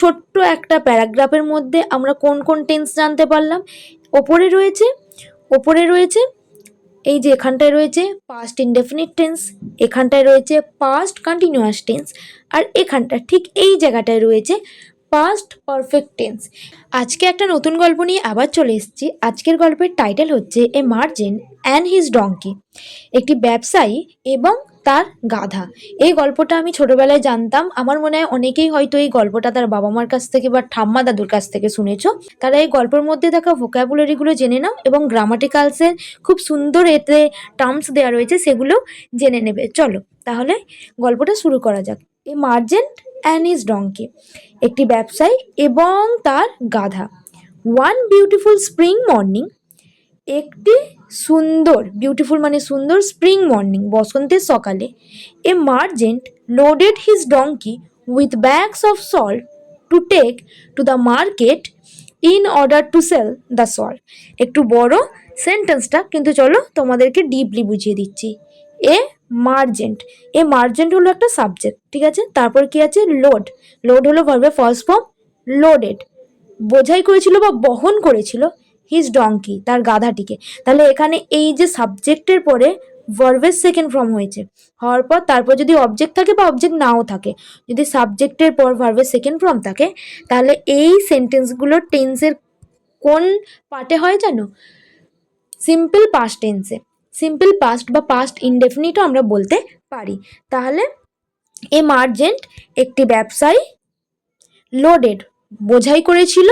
ছোট্ট একটা প্যারাগ্রাফের মধ্যে আমরা কোন কোন টেন্স জানতে পারলাম। ওপরে রয়েছে এই যে এখানটায় রয়েছে পাস্ট ইনডেফিনিট টেন্স, এখানটায় রয়েছে পাস্ট কন্টিনিউয়াস টেন্স, আর এখানটা ঠিক এই জায়গাটায় রয়েছে পাস্ট পারফেক্ট টেন্স। আজকে একটা নতুন গল্প নিয়ে আবার চলে এসেছি। আজকের গল্পের টাইটেল হচ্ছে এ মার্চেন্ট অ্যান্ড হিজ ডঙ্কি, একটি ব্যবসায়ী এবং তার গাধা। এই গল্পটা আমি ছোটবেলায় জানতাম। আমার মনে হয় অনেকেই হয়তো এই গল্পটা তার বাবা মার কাছ থেকে বা ঠাম্মা দাদুর কাছ থেকে শুনেছ। তারা এই গল্পের মধ্যে থাকা ভোকাবুলারিগুলো জেনে নাও এবং গ্রামাটিক্যালসের খুব সুন্দর এতে টার্মস দেওয়া রয়েছে, সেগুলো জেনে নেবে। চলো তাহলে গল্পটা শুরু করা যাক। এ মার্চেন্ট অ্যান্ড হিজ ডঙ্কি, একটি ব্যবসায়ী এবং তার গাধা। ওয়ান বিউটিফুল স্প্রিং মর্নিং, একটি সুন্দর, বিউটিফুল মানে সুন্দর, স্প্রিং মর্নিং বসন্তের সকালে, a merchant loaded his donkey with bags of salt to take to the market in order to sell the salt. একটু বড় সেন্টেন্সটা, কিন্তু চলো তোমাদেরকে ডিপলি বুঝিয়ে দিচ্ছি। এ মার্চেন্ট হলো একটা সাবজেক্ট, ঠিক আছে। তারপর কি আছে? লোড হলো ভার্বের ফার্স্ট ফর্ম। লোডেড বোঝাই করেছিল বা বহন করেছিল হিজ ডঙ্কি, তার গাধাটিকে। তাহলে এখানে এই যে সাবজেক্টের পরে ভার্বের সেকেন্ড ফর্ম হয়েছে, হওয়ার পর তারপর যদি অবজেক্ট থাকে বা অবজেক্ট নাও থাকে, যদি সাবজেক্টের পর ভার্বের সেকেন্ড ফর্ম থাকে, তাহলে এই সেন্টেন্সগুলো টেন্সের কোন পার্টে হয় জানো? সিম্পল পাস্ট টেন্সে। সিম্পল পাস্ট বা পাস্ট ইনডেফিনিটও আমরা বলতে পারি। তাহলে এ মার্চেন্ট একটি ব্যবসায়ী, লোডেড বোঝাই করেছিল,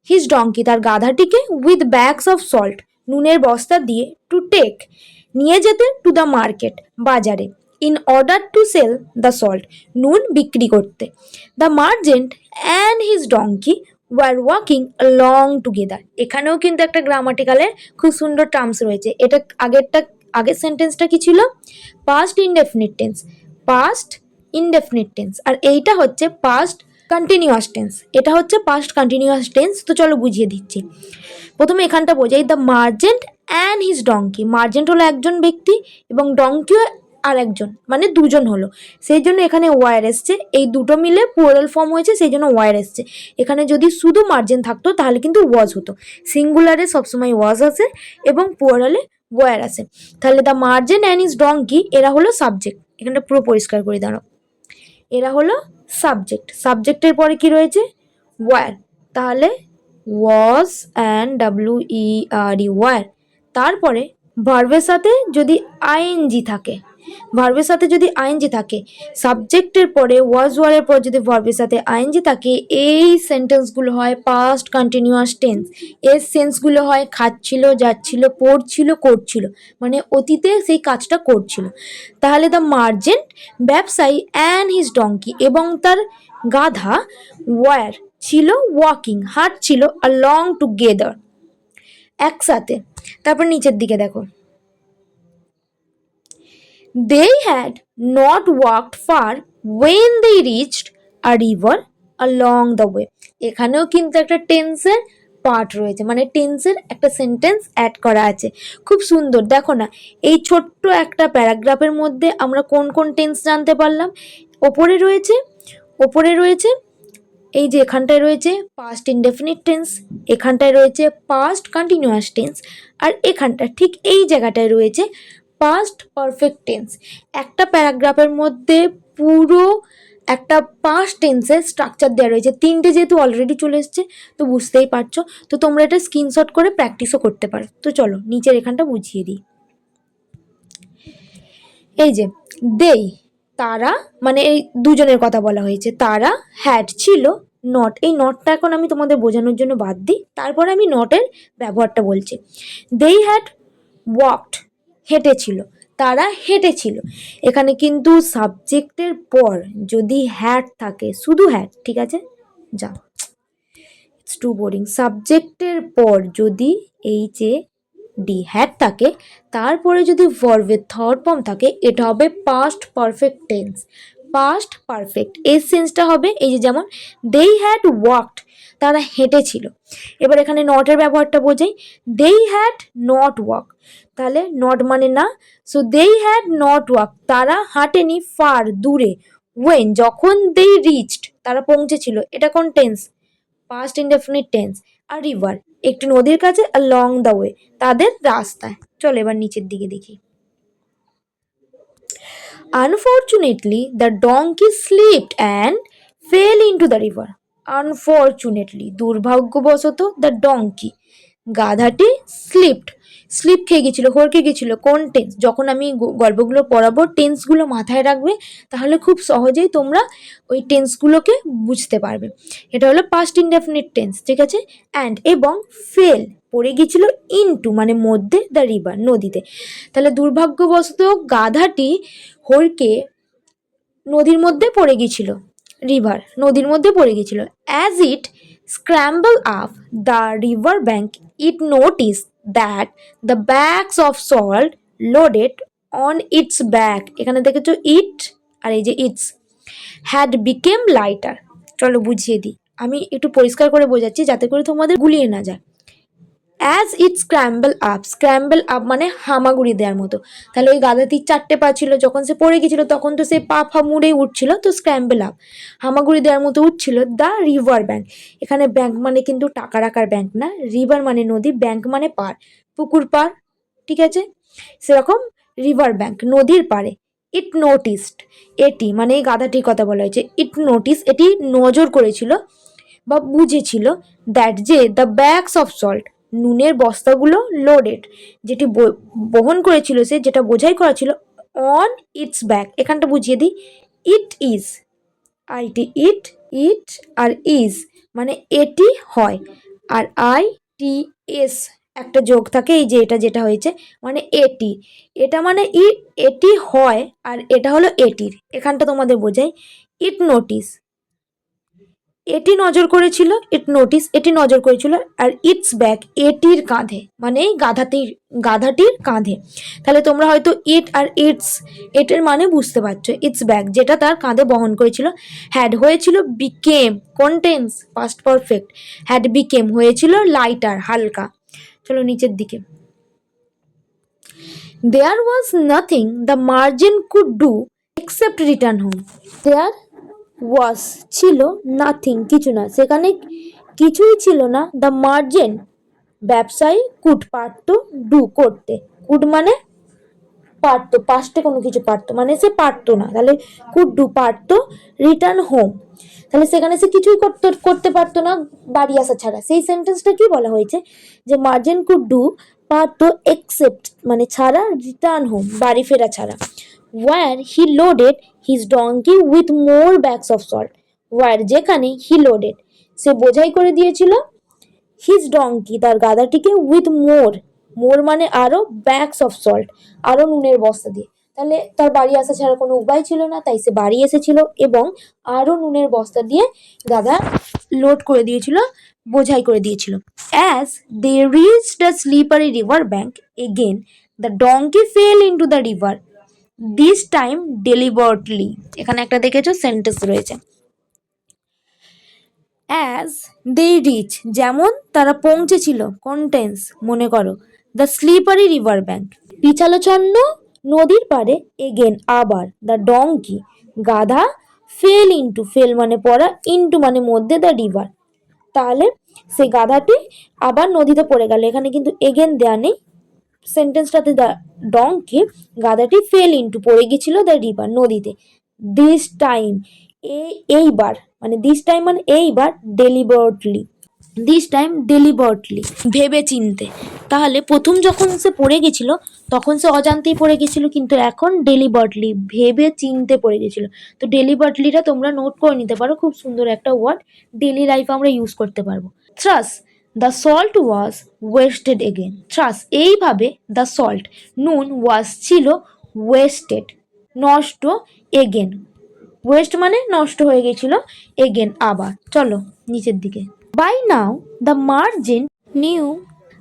হিজ ডঙ্কি তার গাধাটিকে, উইথ ব্যাগস অফ সল্ট নুনের বস্তা দিয়ে, টু টেক নিয়ে যেতে, টু দ্য মার্কেট বাজারে, in order to sell the salt নুন বিক্রি করতে। The merchant and his donkey were walking long together. এখানেও কিন্তু একটা গ্রামাটিক্যালের খুব সুন্দর টার্মস রয়েছে। এটা আগের সেন্টেন্সটা কি ছিল? Past indefinite tense, past indefinite tense, আর এইটা হচ্ছে পাস্ট কন্টিনিউয়াস টেন্স। এটা হচ্ছে পাস্ট কন্টিনিউয়াস টেন্স। তো চলো বুঝিয়ে দিচ্ছি। প্রথমে এখানটা বোঝাই, the merchant and his donkey. Merchant হলো একজন ব্যক্তি এবং ডঙ্কিও আর একজন, মানে দুজন হলো, সেই জন্য এখানে ওয়ার এসছে। এই দুটো মিলে প্লুরাল ফর্ম হয়েছে, সেই জন্য ওয়ার এসছে। এখানে যদি শুধু মার্চেন্ট থাকতো তাহলে কিন্তু ওয়াজ হতো। সিঙ্গুলারে সবসময় ওয়াজ আসে এবং প্লুরালে ওয়ার আসে। তাহলে the merchant and his donkey এরা হলো সাবজেক্ট। এখানটা পুরো পরিষ্কার করে দাঁড়াও, এরা হলো সাবজেক্ট। সাবজেক্টের পরে কি রয়েছে? ওয়ার। তাহলে ওয়াজ অ্যান্ড WERE ওয়ার। তারপরে ভার্বের সাথে যদি আইএনজি থাকে, ভার্বের সাথে যদি আইএনজি থাকে, সাবজেক্টের পরে ওয়াজ ওয়ারের পর যদি ভার্বের সাথে আইএনজি থাকে, এই সেন্টেন্সগুলো হয় পাস্ট কন্টিনিউয়াস টেন্স। এর সেন্সগুলো হয় খাচ্ছিল, যাচ্ছিল, পড়ছিল, করছিল, মানে অতীতে সেই কাজটা করছিল। তাহলে দ্য মার্চেন্ট ব্যবসায়ী অ্যান্ড হিজ ডঙ্কি এবং তার গাধা, ওয়ার ছিল, ওয়াকিং হাঁটছিল, along together একসাথে। তারপর নিচের দিকে দেখো, they had not walked far when they reached a river along the way। এখানেও কিন্তু একটা টেন্সের পার্ট রয়েছে, মানে টেন্সের একটা সেন্টেন্স অ্যাড করা আছে। খুব সুন্দর, দেখো না, এই ছোট্ট একটা প্যারাগ্রাফের মধ্যে আমরা কোন কোন টেন্স জানতে পারলাম। ওপরে রয়েছে এই যে এখানটায় রয়েছে পাস্ট ইনডেফিনিট টেন্স, এখানটায় রয়েছে পাস্ট কন্টিনিউয়াস টেন্স, আর এখানটা ঠিক এই জায়গাটায় রয়েছে পাস্ট পারফেক্ট টেন্স। একটা প্যারাগ্রাফের মধ্যে পুরো একটা পাস্ট টেন্সের স্ট্রাকচার দেওয়া রয়েছে। তিনটে যেহেতু অলরেডি চলে এসছে তো বুঝতেই পারছো। তো তোমরা এটা স্ক্রিনশট করে প্র্যাকটিসও করতে পারো। তো চলো নিচের এখানটা বুঝিয়ে দিই। এই যে দেই, তারা, মানে এই দুজনের কথা বলা হয়েছে। তারা, হ্যাড ছিল, নট, এই নটটা এখন আমি তোমাদের বোঝানোর জন্য বাদ দিই, তারপরে আমি নটের ব্যবহারটা বলছি। দেই হ্যাড ওয়াকড, হেঁটেছিল, তারা হেঁটেছিল। এখানে কিন্তু সাবজেক্টের পর যদি হ্যাড থাকে, শুধু হ্যাড, ঠিক আছে, যা ইটস টু বোরিং। সাবজেক্টের পর যদি হ্যাড থাকে, তারপরে যদি ভার্বের থার্ড ফর্ম থাকে, এটা হবে past perfect tense. Past perfect এর সেন্সটা হবে এই যে, যেমন দেই হ্যাড ওয়াকড, তারা হেঁটেছিল। এবার এখানে নটের ব্যবহারটা বোঝাই, দেই হ্যাড নট ওয়াক, তাহলে নট মানে না, সো দেই হ্যাড নট ওয়াক, তারা হাঁটেনি, ফার দূরে, ওয়েন যখন, দেই রিচড তারা পৌঁছেছিল, এটা কোন টেন্স? Past indefinite tense. আর রিভার একটি নদীর কাছে, along the way তাদের রাস্তায়। চলো এবার নিচের দিকে দেখি। Unfortunately, the donkey slipped and fell into the river. Unfortunately, দুর্ভাগ্যবশত, the donkey গাধাটি স্লিপ খেয়ে গেছিল, হড়কে গেছিল। কোন টেন্স? যখন আমি গল্পগুলো পড়াবো টেন্সগুলো মাথায় রাখবে, তাহলে খুব সহজেই তোমরা ওই টেন্সগুলোকে বুঝতে পারবে। এটা হলো পাস্ট ইনডেফিনিট টেন্স, ঠিক আছে। অ্যান্ড এবং ফেল পড়ে গিয়েছিল, ইনটু মানে মধ্যে, দ্য রিভার নদীতে। তাহলে দুর্ভাগ্যবশত গাধাটি হড়কে নদীর মধ্যে পড়ে গিয়েছিল, রিভার নদীর মধ্যে পড়ে গিয়েছিল। As it scramble up the river bank, it notice that the bags of salt loaded on its back, এখানে দেখেছো ইট আর এই যে ইটস, হ্যাড বিকেম লাইটার। চলো বুঝিয়ে দিই, আমি একটু পরিষ্কার করে বোঝাচ্ছি যাতে করে তোমাদের গুলিয়ে না যায়। অ্যাজ ইট স্ক্র্যাম্বল আপ মানে হামাগুড়ি দেওয়ার মতো। তাহলে ওই গাধাটির 4টে পা ছিল, যখন সে পড়ে গেছিল তখন তো সে পা ফা মুড়েই উঠছিল, তো স্ক্র্যাম্বল আপ হামাগুড়ি দেওয়ার মতো উঠছিল। দ্য রিভার ব্যাঙ্ক, এখানে ব্যাঙ্ক মানে কিন্তু টাকা রাখার ব্যাঙ্ক না, রিভার মানে নদী, ব্যাঙ্ক মানে পার, পুকুর পার, ঠিক আছে। সেরকম রিভার ব্যাঙ্ক নদীর পাড়ে। ইট নোটিসড, এটি মানে এই গাধাটির কথা বলা হয়েছে, ইট নোটিস এটি নজর করেছিল বা বুঝেছিল, দ্যাট যে দ্য ব্যাগস অফ সল্ট নুনের বস্তাগুলো লোডেড যেটি বহন করেছিল সে, যেটা বোঝাই করা ছিল, অন ইটস ব্যাক, এখানটা বুঝিয়ে দিই, it is, IT it, it আর ইজ মানে এটি হয়, আর আই টি এস একটা যোগ থাকে, এই যে এটা যেটা হয়েছে মানে এটি, এটা মানে এটি হয়, আর এটা হলো এটির, এখানটা তোমাদের বোঝাই। ইট নোটিস এটি নজর করেছিল, ইট নোটিস এটি নজর করেছিল, আর ইটস ব্যাক এটির কাঁধে মানে গাধাটির কাঁধে। তাহলে তোমরা হয়তো ইট আর ইটস এটির মানে বুঝতে পারছো। ইটস ব্যাক যেটা তার কাঁধে বহন করেছিল, হ্যাড হয়েছিল, বিকেম কোন tense? Past perfect. Had became হয়েছিল লাইটার হালকা। চলো নিচের দিকে। There was nothing the merchant could do except return home. There was ছিল, নাথিং কিছু না, সেখানে কিছুই ছিল না, দ্য মার্জেন্ট ব্যবসায়ী, কুড পারত, ডু করতে, কুড মানে পারতো, পাস্টে কোনো কিছু পারতো মানে সে পারতো না, তাহলে কুড ডু পারতো, রিটার্ন হোম তাহলে সেখানে সে কিছুই করতে পারতো না বাড়ি আসা ছাড়া। সেই সেন্টেন্সটা কি বলা হয়েছে? যে মার্জেন্ট কুড ডু পারতো এক্সেপ্ট মানে ছাড়া, রিটার্ন হোম বাড়ি ফেরা ছাড়া। Where he loaded his donkey with more bags of salt, where যেখানে হি লোডেড সে বোঝাই করে দিয়েছিল, হিজ ডঙ্কি তার গাধাটিকে, উইথ মোর মানে আরো, ব্যাগস অফ সল্ট আরো নুনের বস্তা দিয়ে। তাহলে তার বাড়ি আসা ছাড়া কোনো উপায় ছিল না, তাই সে বাড়ি এসেছিল এবং আরো নুনের বস্তা দিয়ে গাধা লোড করে দিয়েছিল, বোঝাই করে দিয়েছিল। As they reach the slippery river bank again the donkey fell into the river, this time deliberately, এখানে একটা দেখেছো সেন্টেন্স রয়েছে। অ্যাজ দে রিচ যেমন তারা পৌঁছেছিল, কোন টেন্স মনে করো? দ্য স্লিপারি রিভার ব্যাঙ্ক পিছালোচন্ন নদীর পাড়ে, এগেন আবার, দ্য ডঙ্কি গাধা, ফেল মানে পড়া, ইন্টু মানে মধ্যে, দ্য রিভার তাহলে সে গাধাটি আবার নদীতে পড়ে গেল, এখানে কিন্তু এগেন দেয়া নেই সেন্টেন্সটাতে। দ্য ডঙ্কি গাধাটি ফেল ইন্টু পড়ে গেছিল, দ্য রিভার নদীতে। দিস টাইম এইবার মানে দিস টাইম মানে এইবার, ডেলিবারেটলি ভেবে চিনতে। তাহলে প্রথম যখন সে পড়ে গেছিল তখন সে অজান্তেই পড়ে গেছিল, কিন্তু এখন ডেলিবারেটলি ভেবে চিনতে পড়ে গেছিল। তো ডেলিবারেটলিটা তোমরা নোট করে নিতে পারো, খুব সুন্দর একটা ওয়ার্ড, ডেলি লাইফে আমরা ইউজ করতে পারবো। Thrush the salt was wasted again, thrush এইভাবে, দ্য সল্ট নুন, ওয়াজ ছিল, ওয়েস্টেড নষ্ট, এগেন ওয়েস্ট মানে নষ্ট হয়ে গেছিল, এগেন আবার। চলো নিচের দিকে। By now the merchant knew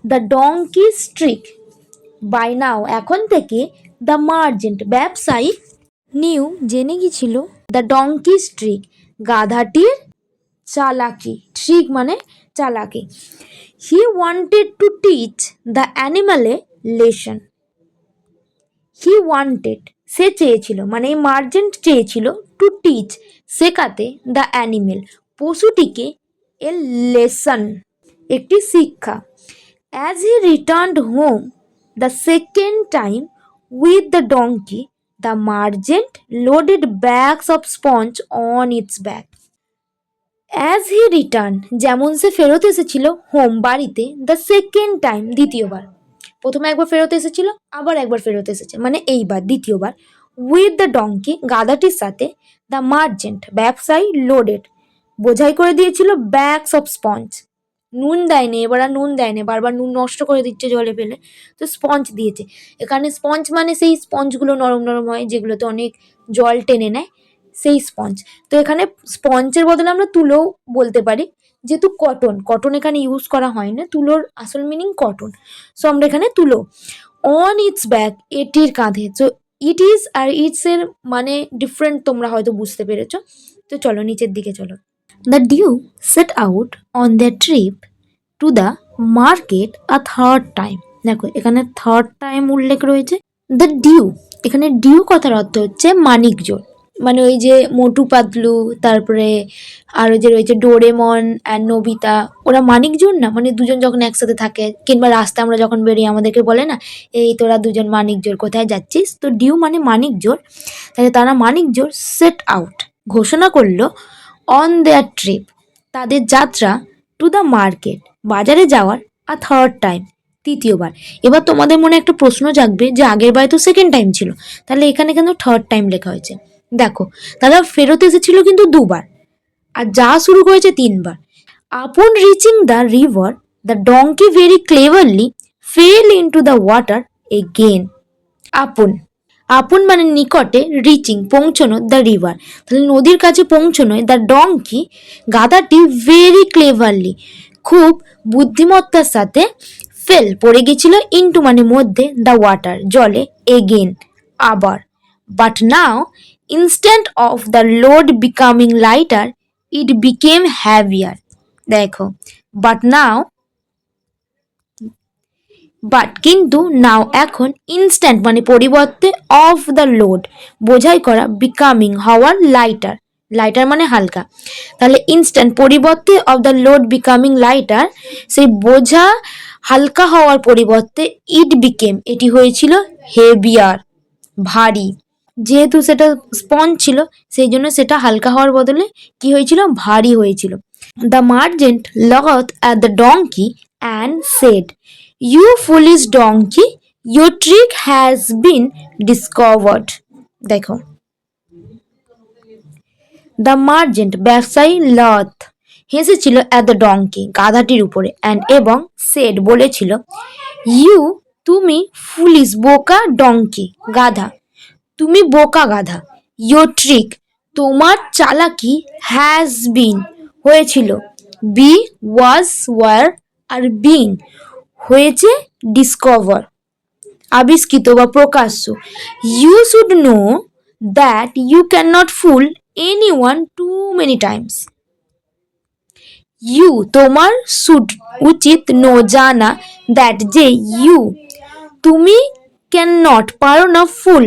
the donkey trick, by now এখন থেকে, দ্য মার্জেন্ট ব্যবসায়ী, নিউ জেনে গেছিল, দ্য ডঙ্কি স্ট্রিক গাধাটির চালাকি, ট্রিক মানে চালাকি। He wanted to teach the animal a lesson, he wanted, সে চেয়েছিল, মানে এই মার্জেন্ট চেয়েছিল, টু টিচ, শেখাতে, দ্য অ্যানিমেল, পশুটিকে, এ লেসন, একটি শিক্ষা। As he returned home the second time with the donkey, the merchant loaded bags of sponge on its back. As he return, যেমন সে ফেরত এসেছিল, হোম, বাড়িতে, দ্য সেকেন্ড টাইম, দ্বিতীয়বার। প্রথমে একবার ফেরত এসেছিল, আবার একবার ফেরত এসেছে, মানে এইবার দ্বিতীয়বার। উইথ দ্য ডঙ্কি, গাধাটির সাথে, দ্য মার্জেন্ট, ব্যবসায়ী, লোডেড, বোঝাই করে দিয়েছিল, ব্যাগস অফ স্পঞ্জ, নুন দেয়নি, এবার আর নুন দেয়নি, বারবার নুন নষ্ট করে দিচ্ছে জলে ফেলে, তো স্পঞ্জ দিয়েছে। এখানে স্পঞ্জ মানে সেই স্পঞ্জগুলো নরম নরম হয় যেগুলোতে অনেক জল টেনে নেয়, সেই স্পঞ্জ। তো এখানে স্পঞ্জের বদলে আমরা তুলোও বলতে পারি, যেহেতু কটন, কটন এখানে ইউজ করা হয় না, তুলোর আসল মিনিং কটন, সো আমরা এখানে তুলো। অন ইটস ব্যাক, এটির কাঁধে, সো ইট ইজ আর ইটস এর মানে ডিফারেন্ট, তোমরা হয়তো বুঝতে পেরেছো। তো চলো নিচের দিকে চলো। The duo set out on the trip to the market a third time. দেখো এখানে থার্ড টাইম উল্লেখ রয়েছে। দ্য ডিউ, এখানে ডিউ কথার অর্থ হচ্ছে মানিক জোড়, মানে ওই যে মোটু পাতলু, তারপরে আরও যে রয়েছে ডোরেমন অ্যান্ড নোবিতা, ওরা মানিক জোড় না, মানে দুজন যখন একসাথে থাকে, কিংবা রাস্তায় আমরা যখন বেরিয়ে আমাদেরকে বলে না, এই তোরা দুজন মানিক জোড়, কোথায় যাচ্ছিস, তো ডিউ মানে মানিক জোড়। তাহলে তারা মানিক জোড় সেট আউট, ঘোষণা করলো, অন দেয়ার ট্রিপ, তাদের যাত্রা, টু দ্য মার্কেট, বাজারে যাওয়ার, আর থার্ড টাইম, তৃতীয়বার। এবার তোমাদের মনে একটা প্রশ্ন জাগবে যে আগের বার তো সেকেন্ড টাইম ছিল, তাহলে এখানে কেন থার্ড টাইম লেখা হয়েছে। দেখো তারা ফেরত এসেছিল কিন্তু দুবার, আর যা শুরু করেছে তিনবার। আপন reaching the river, the donkey very Cleverly fail into the water again. আপন, আপন মানে নিকটে, রিচিং পৌঁছানো, দ্য রিভার তাহলে নদীর কাছে পৌঁছানো, দ্য ডঙ্কি গাধাটি, ভেরি ক্লেভারলি খুব বুদ্ধিমত্তার সাথে, ফেল পড়ে গেছিল, ইন্টু মানে মধ্যে, দ্য ওয়াটার জলে, এগেন আবার। But now instant of the load becoming lighter it became heavier. দেখো বাট নাও, বাট কিন্তু, নাও এখন, ইনস্ট্যান্ট মানে পরিবর্তে, অফ দ্য লোড বোঝাই করা, বিকামিং হওয়ার, লাইটার, লাইটার মানে হালকা, তাহলে ইনস্ট্যান্ট পরিবর্তে, of the load becoming lighter, সেই বোঝা হালকা হওয়ার পরিবর্তে, ইট বিকেম এটি হয়েছিল, হেভিয়ার ভারী। যেহেতু সেটা স্পঞ্জ ছিল সেই জন্য সেটা হালকা হওয়ার বদলে কি হয়েছিল, ভারী হয়েছিল। The merchant laughed at the donkey and said, you foolish donkey, your trick has been discovered. দেখো দ্য মার্জেন্ট ব্যবসায়ী, লথ হেসেছিল, অ্যাট দ্য ডঙ্কি গাধাটির উপরে, অ্যান্ড এবং, সেড বলেছিল, ইউ তুমি, ফুলিশ বোকা, ডঙ্কি গাধা তুমি বোকা গাধা, ইয়োর ট্রিক তোমার চালাকি, হ্যাজ বিন হয়েছিল, বি ওয়াজ ওয়ার, আর বিন হয়েছে, ডিসকভার আবিষ্কৃত বা প্রকাশ্য। You should know that you can not fool any one too many times. You তোমার, শুড উচিত, নো জানা, দ্যাট যে, ইউ তুমি, ক্যান নট পারো না, ফুল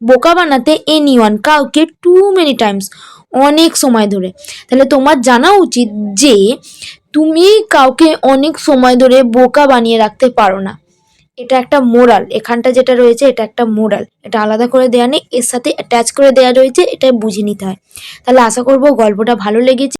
বোকা বানাতে, এনিওয়ান কাউকে, টু মেনি টাইমস অনেক সময় ধরে। তাহলে তোমার জানা উচিত যে তুমি কাউকে অনেক সময় ধরে বোকা বানিয়ে রাখতে পারো না। এটা একটা মোরাল, এখানটা যেটা রয়েছে এটা একটা মোরাল, এটা আলাদা করে দেওয়া নেই, এর সাথে অ্যাটাচ করে দেওয়া রয়েছে, এটা বুঝে নিতে হয়। তাহলে আশা করবো গল্পটা ভালো লেগেছে।